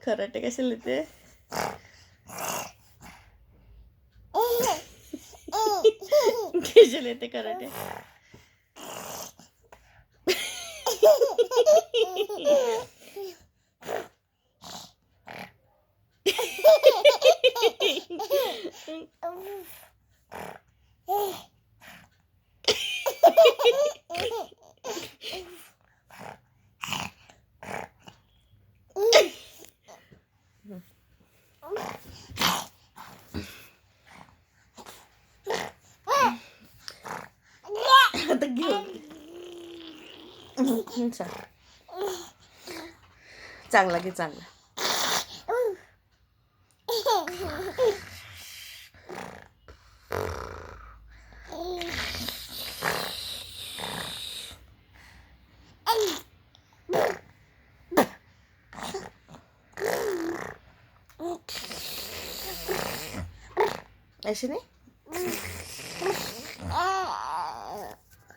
Karate कशाला येते? कशाला येते कराटे? आता घेऊन चांगला घे चांगला. ऐसे नाही.